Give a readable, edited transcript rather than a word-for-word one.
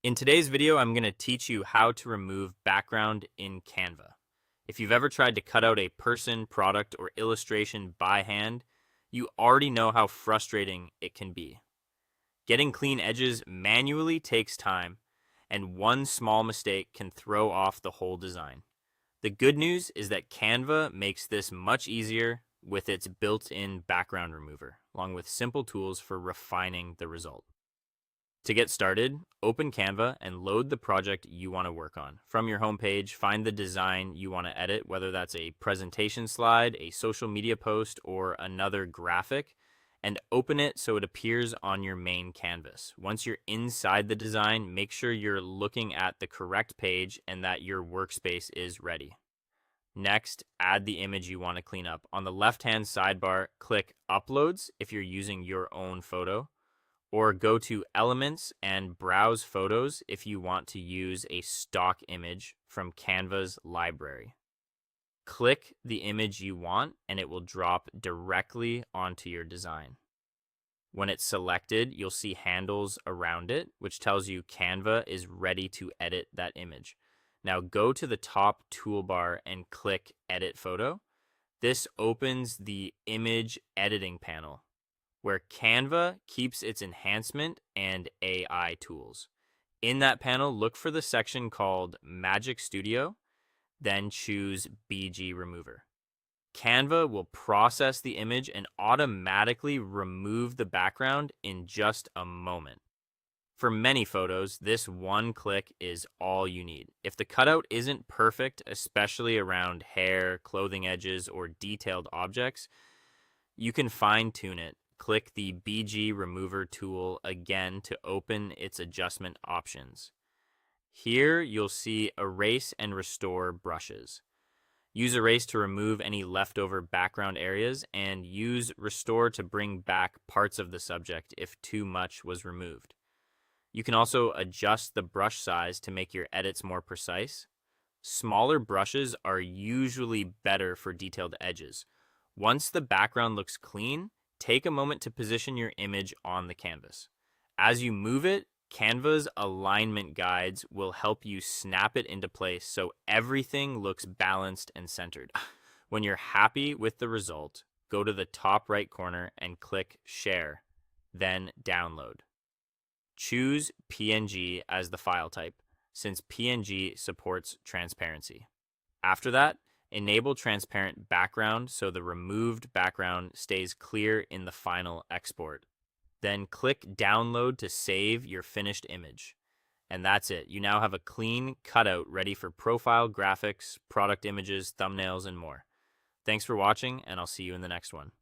In today's video, I'm going to teach you how to remove background in Canva. If you've ever tried to cut out a person, product, or illustration by hand, you already know how frustrating it can be. Getting clean edges manually takes time, and one small mistake can throw off the whole design. The good news is that Canva makes this much easier with its built-in background remover, along with simple tools for refining the result. To get started, open Canva and load the project you want to work on. From your homepage, find the design you want to edit, whether that's a presentation slide, a social media post, or another graphic, and open it so it appears on your main canvas. Once you're inside the design, make sure you're looking at the correct page and that your workspace is ready. Next, add the image you want to clean up. On the left-hand sidebar, click Uploads if you're using your own photo, or go to Elements and browse photos if you want to use a stock image from Canva's library. Click the image you want and it will drop directly onto your design. When it's selected, you'll see handles around it, which tells you Canva is ready to edit that image. Now go to the top toolbar and click Edit Photo. This opens the image editing panel, where Canva keeps its enhancement and AI tools. In that panel, look for the section called Magic Studio, then choose BG Remover. Canva will process the image and automatically remove the background in just a moment. For many photos, this one click is all you need. If the cutout isn't perfect, especially around hair, clothing edges, or detailed objects, you can fine-tune it. Click the BG Remover tool again to open its adjustment options. Here you'll see Erase and Restore brushes. Use Erase to remove any leftover background areas, and use Restore to bring back parts of the subject if too much was removed. You can also adjust the brush size to make your edits more precise. Smaller brushes are usually better for detailed edges. Once the background looks clean, take a moment to position your image on the canvas. As you move it, Canva's alignment guides will help you snap it into place so everything looks balanced and centered. When you're happy with the result, go to the top right corner and click Share, then Download. Choose PNG as the file type, since PNG supports transparency. After that, enable transparent background so the removed background stays clear in the final export. Then click Download to save your finished image. And that's it. You now have a clean cutout ready for profile graphics, product images, thumbnails, and more. Thanks for watching, and I'll see you in the next one.